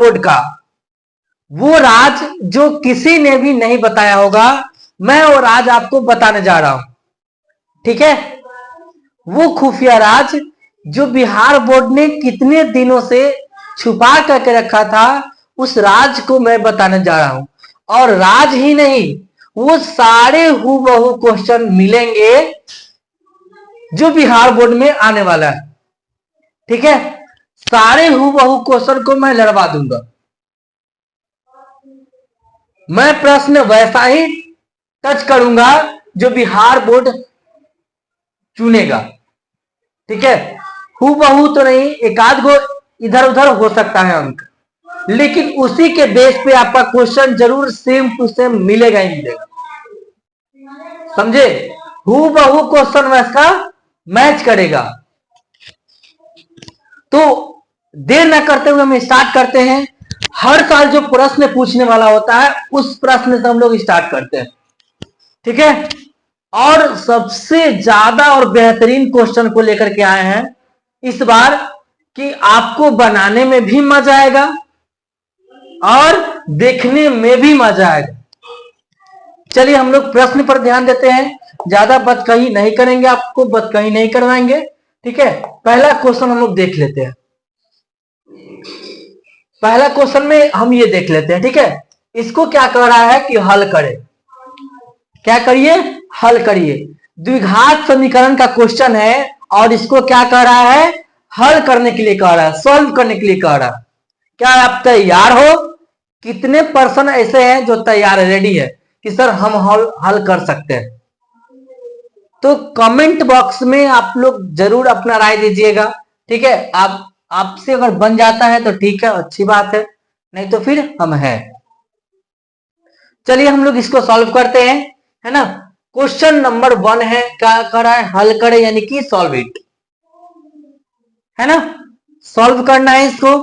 Board का वो राज जो किसी ने भी नहीं बताया होगा, मैं वो राज आपको बताने जा रहा हूं। ठीक है, वो खुफिया राज जो बिहार बोर्ड ने कितने दिनों से छुपा करके रखा था, उस राज को मैं बताने जा रहा हूं। और राज ही नहीं, वो सारे हूबहू क्वेश्चन मिलेंगे जो बिहार बोर्ड में आने वाला है। ठीक है, सारे हूबहू क्वेश्चन को मैं लड़वा दूंगा। मैं प्रश्न वैसा ही टच करूंगा जो बिहार बोर्ड चुनेगा। ठीक है, हूबहू तो नहीं, एकाध गो इधर उधर हो सकता है अंक, लेकिन उसी के बेस पे आपका क्वेश्चन जरूर सेम टू सेम मिलेगा ही मिलेगा। समझे? हूबहू क्वेश्चन वैसा मैच करेगा। तो देर न करते हुए हम स्टार्ट करते हैं। हर साल जो प्रश्न पूछने वाला होता है उस प्रश्न से हम लोग स्टार्ट करते हैं। ठीक है, और सबसे ज्यादा और बेहतरीन क्वेश्चन को लेकर के आए हैं इस बार कि आपको बनाने में भी मजा आएगा और देखने में भी मजा आएगा। चलिए हम लोग प्रश्न पर ध्यान देते हैं, ज्यादा बतकही नहीं करेंगे, आपको बतकही नहीं करवाएंगे। ठीक है, पहला क्वेश्चन हम लोग देख लेते हैं। पहला क्वेश्चन में हम ये देख लेते हैं। ठीक है, इसको क्या कह रहा है कि हल करें। क्या करिए? हल करिए। द्विघात समीकरण का क्वेश्चन है और इसको क्या कह रहा है? हल करने के लिए कह रहा है, सॉल्व करने के लिए कह रहा है। क्या आप तैयार हो? कितने पर्सन ऐसे हैं जो तैयार रेडी है कि सर हम हल कर सकते हैं? तो कमेंट बॉक्स में आप लोग जरूर अपना राय दीजिएगा। ठीक है, आपसे अगर बन जाता है तो ठीक है, अच्छी बात है, नहीं तो फिर हम हैं। चलिए हम लोग इसको सॉल्व करते हैं, है ना। क्वेश्चन नंबर 1 है, क्या कर रहा है? हल करें, यानी कि सॉल्व इट, है ना। सॉल्व करना है इसको।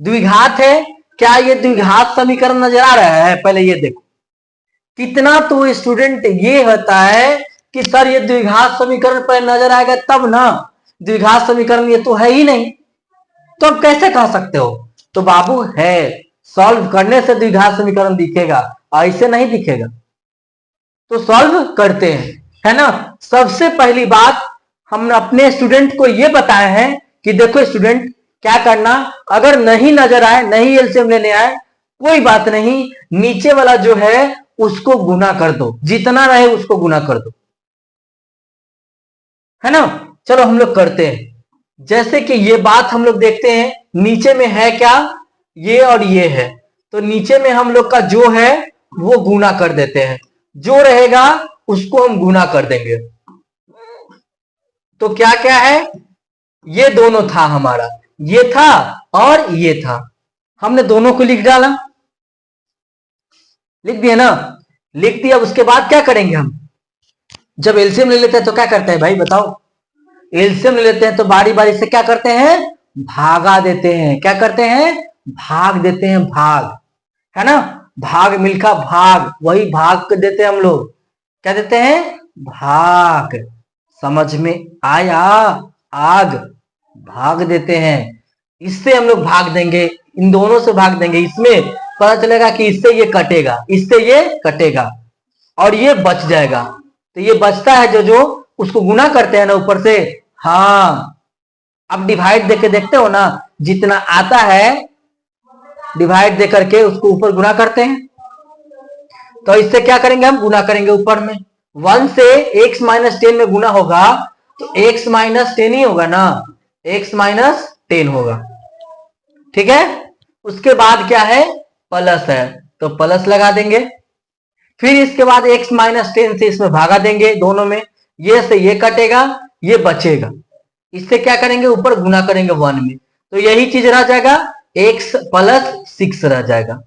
द्विघात है, क्या ये द्विघात समीकरण नजर आ रहा है? पहले ये देखो, कितना तो स्टूडेंट ये होता है कि सर ये द्विघात समीकरण पर नजर आएगा तब ना, द्विघात समीकरण ये तो है ही नहीं, तो अब कैसे कह सकते हो? तो बाबू है, सॉल्व करने से द्विघात समीकरण दिखेगा, ऐसे नहीं दिखेगा। तो सॉल्व करते हैं, है ना। सबसे पहली बात हम अपने स्टूडेंट को यह बताए हैं कि देखो स्टूडेंट, क्या करना, अगर नहीं नजर आए, नहीं एलसीएम लेने आए, कोई बात नहीं, नीचे वाला जो है उसको गुना कर दो, जितना रहे उसको गुना कर दो, है ना। चलो हम लोग करते हैं। जैसे कि ये बात हम लोग देखते हैं, नीचे में है क्या? ये और ये है, तो नीचे में हम लोग का जो है वो गुना कर देते हैं, जो रहेगा उसको हम गुना कर देंगे। तो क्या क्या है? ये दोनों था हमारा, ये था और ये था, हमने दोनों को लिख डाला, लिख दिया ना। लिख दिया, उसके बाद क्या करेंगे हम? जब एलसीएम ले लेते हैं तो क्या करते हैं भाई बताओ? एलसीएम ले लेते हैं तो बारी बारी से क्या करते हैं? भागा देते हैं। क्या करते हैं? भाग देते हैं, भाग, है ना। भाग मिल्खा भाग, वही भाग कर देते हैं हम लोग। क्या देते हैं? भाग। समझ में आया? आग, भाग देते हैं। इससे हम लोग भाग देंगे, इन दोनों से भाग देंगे, इसमें पता चलेगा कि इससे ये कटेगा, इससे ये कटेगा और ये बच जाएगा। तो ये बचता है जो उसको गुना करते हैं ना ऊपर से। हाँ, अब डिवाइड देके देखते हो ना, जितना आता है डिवाइड दे करके उसको ऊपर गुना करते हैं। तो इससे क्या करेंगे? हम गुना करेंगे ऊपर में। 1 से x माइनस 10 में गुना होगा तो x माइनस 10 ही होगा ना, x माइनस 10 होगा। ठीक है, उसके बाद क्या है? प्लस है, तो प्लस लगा देंगे। फिर इसके बाद x माइनस 10 से इसमें भागा देंगे, दोनों में, ये से ये कटेगा, ये बचेगा। इससे क्या करेंगे? ऊपर गुना करेंगे 1 में, तो यही चीज रह जाएगा, x प्लस 6 रह जाएगा।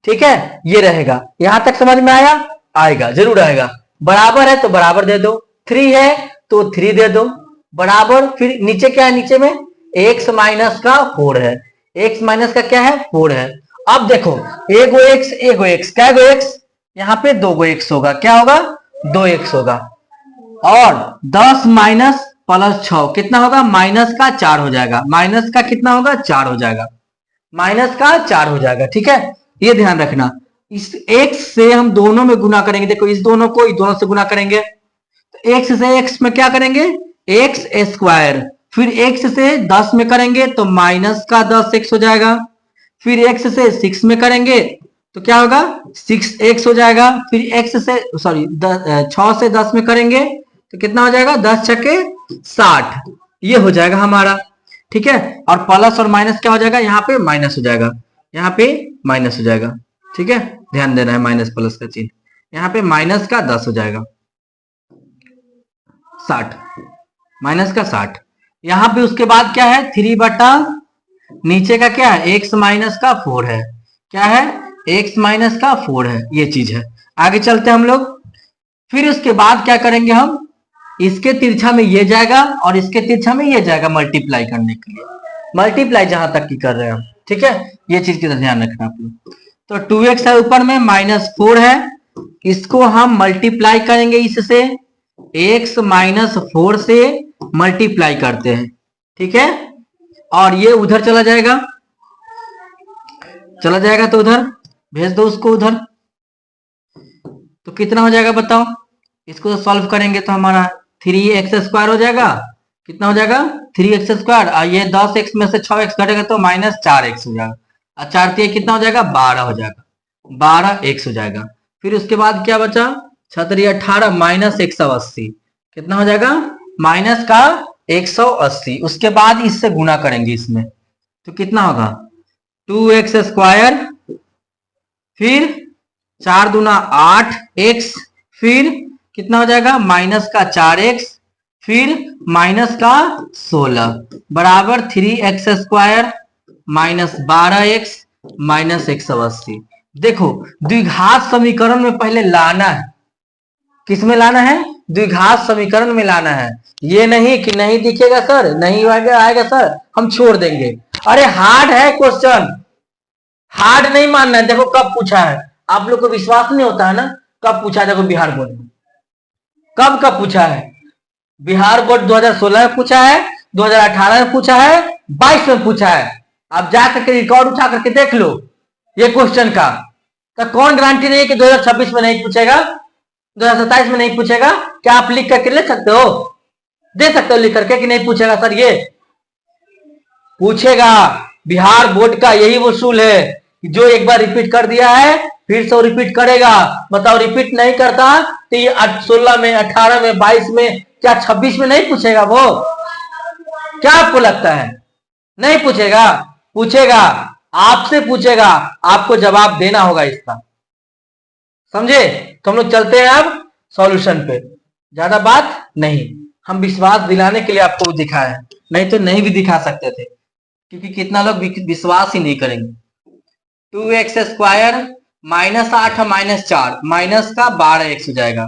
ठीक है, ये रहेगा। यहां तक समझ में आया? आएगा, जरूर आएगा। बराबर है तो बराबर दे दो, 3 है तो 3 दे दो, बराबर। फिर नीचे क्या है? नीचे में x माइनस का 4 है, x माइनस का क्या है? 4 है। अब देखो, एगो x, क्या गो x? यहाँ पे 2 गो x होगा, क्या होगा? 2x होगा। और 10 माइनस प्लस 6 कितना होगा? माइनस का 4 हो जाएगा, माइनस का कितना होगा? 4 हो जाएगा। माइनस का 4 हो जाएगा। ठीक है, ये ध्यान रखना। इस x से हम दोनों में गुना करेंगे। देखो इस दोनों को इस दोनों से गुना करेंगे तो x से x में क्या करेंगे, x स्क्वायर। फिर x से 10 में करेंगे तो माइनस का 10x हो जाएगा। फिर x से 6 में करेंगे तो क्या होगा, 6x हो जाएगा। फिर x से 6 से 10 में करेंगे तो कितना हो जाएगा, 10 छक्के 60, ये हो जाएगा हमारा। ठीक है, और प्लस और माइनस क्या हो जाएगा, यहाँ पे माइनस हो जाएगा, यहाँ पे माइनस हो जाएगा। ठीक है, ध्यान देना है माइनस प्लस का चिन्ह। यहाँ पे माइनस का 10 हो जाएगा, 60, माइनस का 60। यहाँ पे उसके बाद क्या है, 3 बटा नीचे का क्या है, x माइनस का 4 है। क्या है, x माइनस का 4 है, ये चीज है। आगे चलते हैं हम लोग। फिर उसके बाद क्या करेंगे हम, इसके तिरछा में ये जाएगा और इसके तिरछा में ये जाएगा मल्टीप्लाई करने के लिए। मल्टीप्लाई जहां तक की कर रहे हैं हम। ठीक है, ये चीज का ध्यान रखना आप लोग। तो 2x है ऊपर में, -4 है, इसको हम मल्टीप्लाई करेंगे इससे, x -4 से मल्टीप्लाई करते हैं। ठीक है, और ये उधर चला जाएगा, तो उधर भेज दो उसको उधर। तो कितना हो जाएगा बताओ, इसको सॉल्व करेंगे तो हमारा 3x² हो जाएगा। कितना हो जाएगा, 3x²। और ये 10x में से 6x घटेगा तो -4x हो जाएगा। और 4 3 कितना हो जाएगा, 12 हो जाएगा, 12x हो जाएगा। फिर उसके बाद क्या बचा, 6 18 -180, कितना हो जाएगा, माइनस का 180। उसके बाद इससे गुना करेंगे इसमें तो कितना होगा, 2x², फिर 4 दूना 8x, फिर कितना हो जाएगा, माइनस का 4x, फिर माइनस का 16 बराबर 3x² -12x -180। देखो द्विघात समीकरण में पहले लाना है, किस में लाना है, द्विघात समीकरण में लाना है। ये नहीं कि नहीं दिखेगा सर, नहीं आएगा सर हम छोड़ देंगे। अरे हार्ड है क्वेश्चन, हार्ड नहीं मानना है। देखो कब पूछा है, आप लोग को विश्वास नहीं होता है ना, कब पूछा है, देखो बिहार बोर्ड में कब पूछा है, बिहार बोर्ड 2016 में पूछा है, 2018 में पूछा है, 22 में पूछा है। आप जा करके रिकॉर्ड उठा करके देख लो ये क्वेश्चन का। तो कौन गारंटी नहीं है कि 2026 में नहीं पूछेगा, 2027 में नहीं पूछेगा। क्या आप लिख करके ले सकते हो, दे सकते हो लिख करके कि नहीं पूछेगा सर, ये पूछेगा। बिहार बोर्ड का यही वसूल है कि जो एक बार रिपीट कर दिया है फिर से रिपीट करेगा। बताओ रिपीट नहीं करता तो ये 16 में, 18 में, 22 में, क्या 26 में नहीं पूछेगा वो, क्या आपको लगता है, नहीं पूछेगा, पूछेगा, आपसे पूछेगा, आपको जवाब देना होगा इसका, समझे। तो हम लोग चलते हैं अब सॉल्यूशन पे, ज्यादा बात नहीं, हम विश्वास दिलाने के लिए आपको दिखाए हैं, नहीं तो नहीं भी दिखा सकते थे, क्योंकि कितना लोग विश्वास ही नहीं करेंगे। 2x² -8 -4 माइनस का 12x हो जाएगा,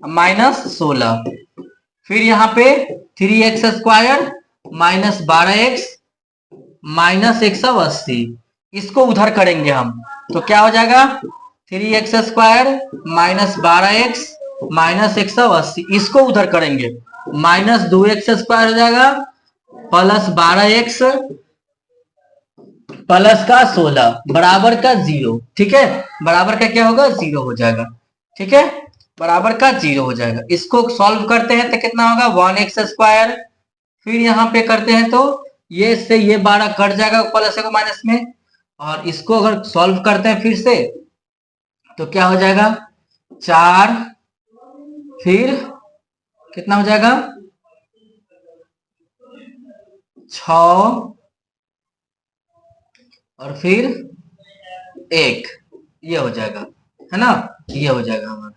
-16। फिर यहाँ पे 3x² -12x -180, इसको उधर करेंगे हम तो क्या हो जाएगा, 3x² -12x -180, इसको उधर करेंगे -2x² हो जाएगा, +12x प्लस का 16 बराबर का 0। ठीक है, बराबर का क्या होगा, 0 हो जाएगा। ठीक है, बराबर का 0 हो जाएगा। इसको सॉल्व करते हैं तो कितना होगा, 1x²। फिर यहाँ पे करते हैं तो ये से ये 12 कट जाएगा प्लस को माइनस में, और इसको अगर सॉल्व करते हैं फिर से तो क्या हो जाएगा, 4, फिर कितना हो जाएगा, 6 और फिर 1, ये हो जाएगा, है ना, ये हो जाएगा हमारा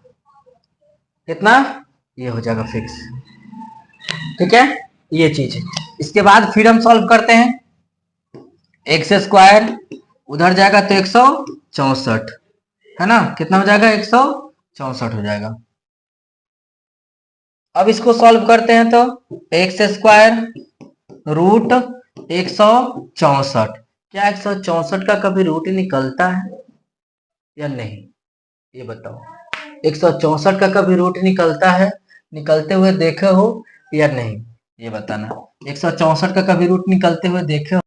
कितना, ये हो जाएगा फिक्स। ठीक है, ये चीज है। इसके बाद फिर हम सॉल्व करते हैं, x² उधर जाएगा तो 164, है ना, कितना हो जाएगा, 164 हो जाएगा। अब इसको सॉल्व करते हैं तो x² √164, क्या 164 का कभी रूट निकलता है या नहीं, ये बताओ। 164 का कभी रूट निकलता है, निकलते हुए देखे हो या नहीं, ये बताना। 164 का कभी रूट निकलते हुए देखे हो?